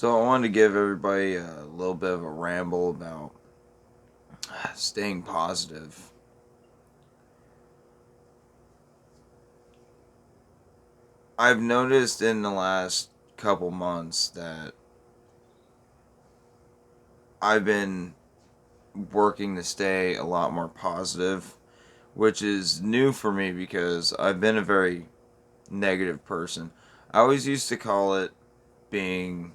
So I wanted to give everybody a little bit of a ramble about staying positive. I've noticed in the last couple months that I've been working to stay a lot more positive, which is new for me because I've been a very negative person. I always used to call it being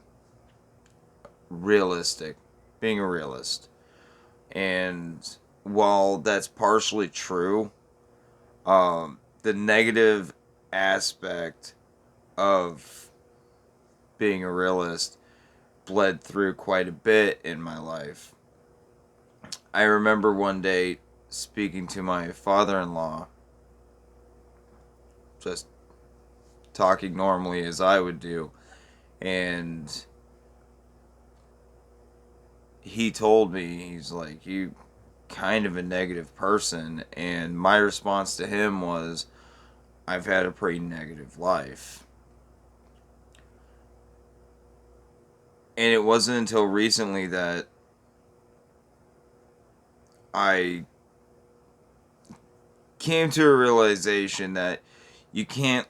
realistic, being a realist. And while that's partially true, the negative aspect of being a realist bled through quite a bit in my life. I remember one day speaking to my father in law, just talking normally as I would do, and he told me, he's like, "You kind of a negative person." And my response to him was, "I've had a pretty negative life." And it wasn't until recently that I came to a realization that you can't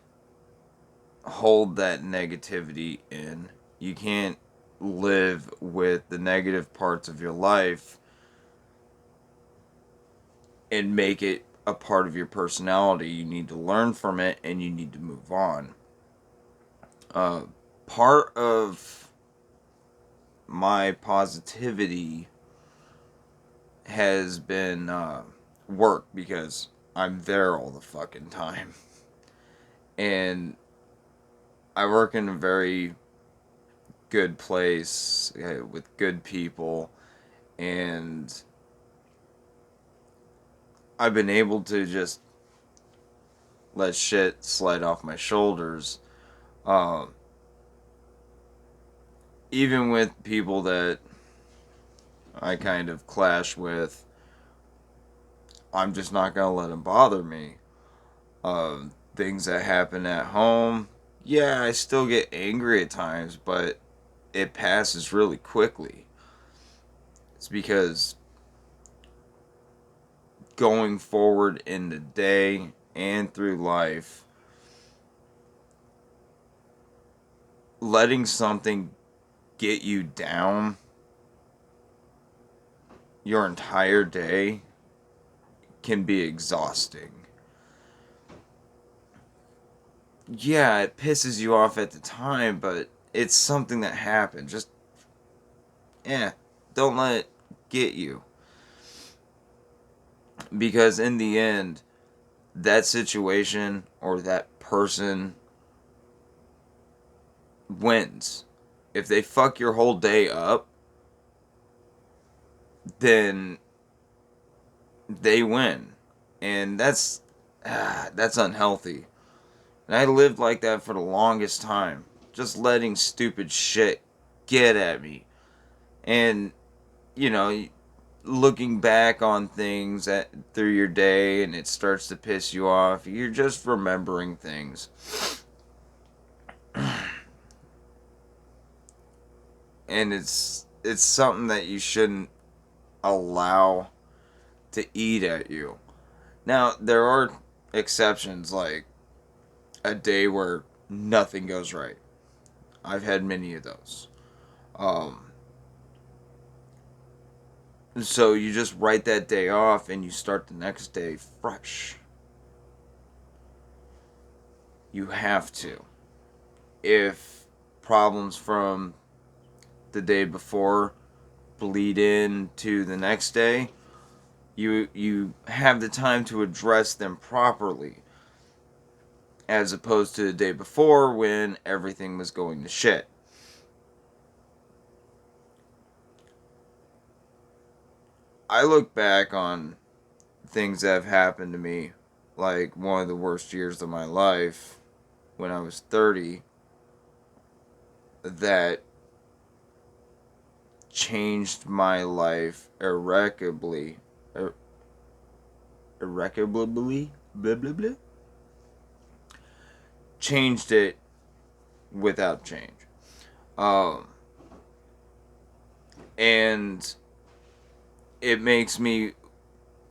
hold that negativity in. You can't live with the negative parts of your life and make it a part of your personality. You need to learn from it and you need to move on. Uh, Part of my positivity has been work because I'm there all the fucking time. And I work in a very good place with good people, and I've been able to just let shit slide off my shoulders. Uh, Even with people that I kind of clash with, I'm just not gonna let them bother me. Things that happen at home, yeah, I still get angry at times, but it passes really quickly. It's because going forward in the day and through life, letting something get you down your entire day can be exhausting. Yeah, it pisses you off at the time, but it's something that happened. Just, don't let it get you. Because in the end, that situation or that person wins. If they fuck your whole day up, then they win. And that's unhealthy. And I lived like that for the longest time. Just letting stupid shit get at me. And, you know, looking back on things through your day and it starts to piss you off, you're just remembering things. And it's something that you shouldn't allow to eat at you. Now, there are exceptions, like a day where nothing goes right. I've had many of those. Um, so you just write that day off and you start the next day fresh. You have to. If problems from the day before bleed into the next day, you have the time to address them properly, as opposed to the day before when everything was going to shit. I look back on things that have happened to me, like one of the worst years of my life when I was 30, that changed my life irrecoverably. Irrecoverably? Blah, blah, blah. Changed it without change. Um, And it makes me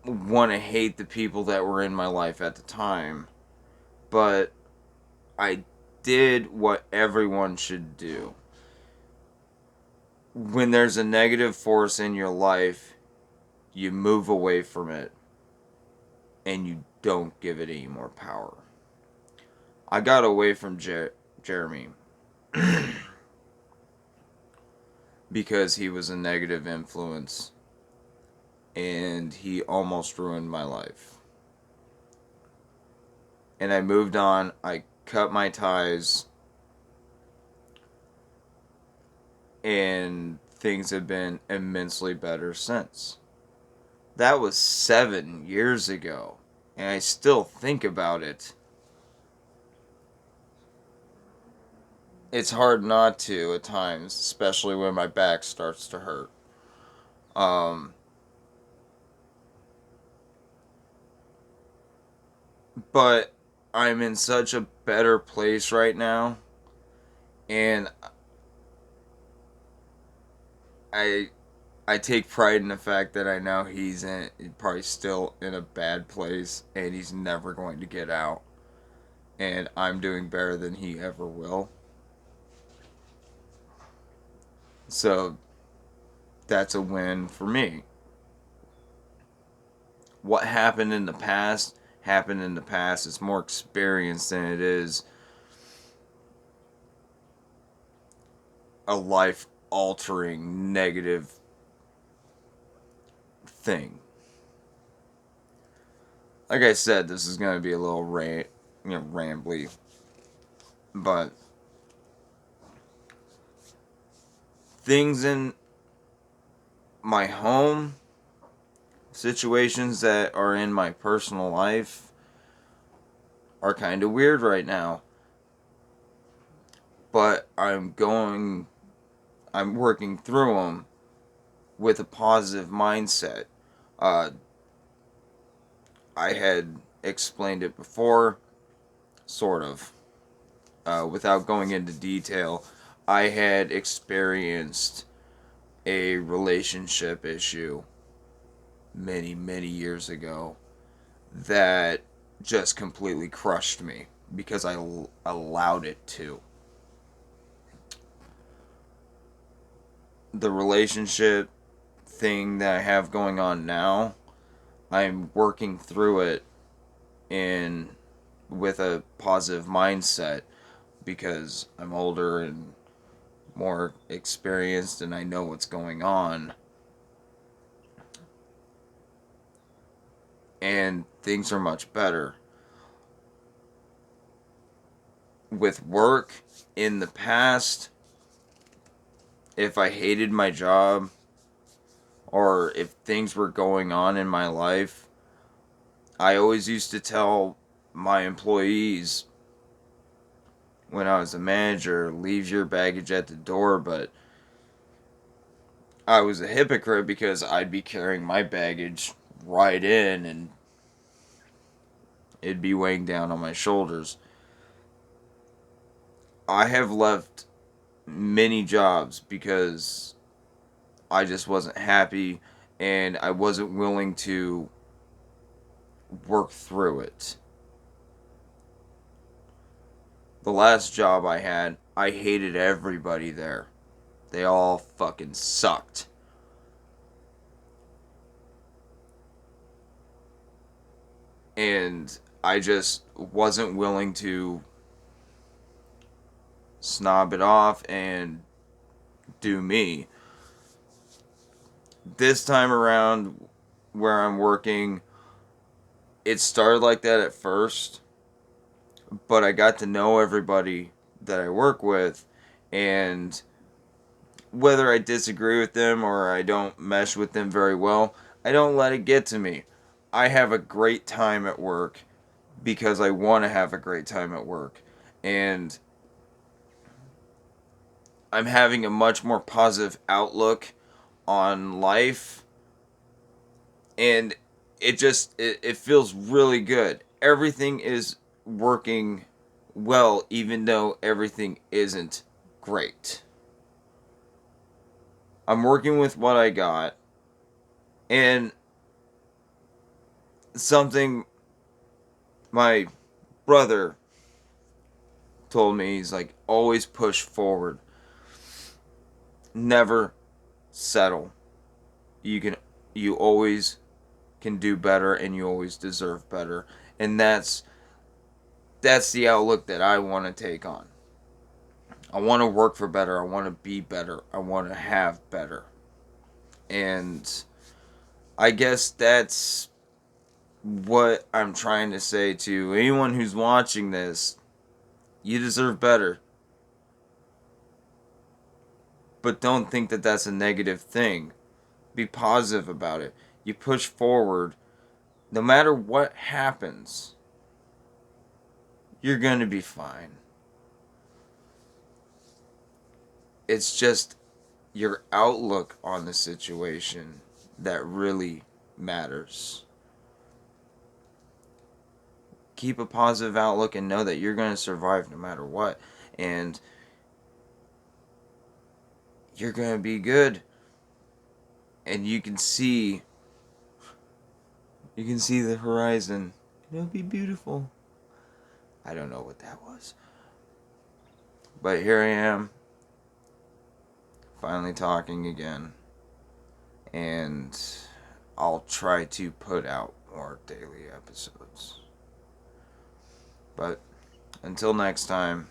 want to hate the people that were in my life at the time. But I did what everyone should do. When there's a negative force in your life, you move away from it and you don't give it any more power. I got away from Jeremy because he was a negative influence and he almost ruined my life. And I moved on. I cut my ties, and things have been immensely better since. That was 7 years ago, and I still think about it. It's hard not to at times, especially when my back starts to hurt. Um, but I'm in such a better place right now, and I I take pride in the fact that I know he's probably still in a bad place, and he's never going to get out. And I'm doing better than he ever will. So that's a win for me. What happened in the past happened in the past. It's more experience than it is a life altering negative thing. Like I said, this is going to be a little rambly, but things in my home, situations that are in my personal life, are kind of weird right now. But I'm working through them with a positive mindset. Uh, I had explained it before, sort of, without going into detail. I had experienced a relationship issue many, many years ago that just completely crushed me because I allowed it to. The relationship thing that I have going on now, I'm working through it in with a positive mindset because I'm older and more experienced and I know what's going on. And things are much better. With work in the past, if I hated my job or if things were going on in my life, I always used to tell my employees when I was a manager, leave your baggage at the door, but I was a hypocrite because I'd be carrying my baggage right in and it'd be weighing down on my shoulders. I have left many jobs because I just wasn't happy and I wasn't willing to work through it. The last job I had, I hated everybody there. They all fucking sucked. And I just wasn't willing to snob it off and do me. This time around, where I'm working, it started like that at first, but I got to know everybody that I work with, and whether I disagree with them or I don't mesh with them very well, I don't let it get to me. I have a great time at work because I want to have a great time at work. And I'm having a much more positive outlook on life, and it feels really good. Everything is working well even though everything isn't great. I'm working with what I got. And something my brother told me, he's like, always push forward. Never settle. You always can do better, and you always deserve better. And that's the outlook that I want to take on. I want to work for better. I want to be better. I want to have better. And I guess that's what I'm trying to say to anyone who's watching this. You deserve better. But don't think that that's a negative thing. Be positive about it. You push forward. No matter what happens, you're going to be fine. It's just your outlook on the situation that really matters. Keep a positive outlook and know that you're going to survive no matter what. And you're going to be good. And you can see the horizon. It'll be beautiful. I don't know what that was. But here I am, finally talking again. And I'll try to put out more daily episodes. But until next time,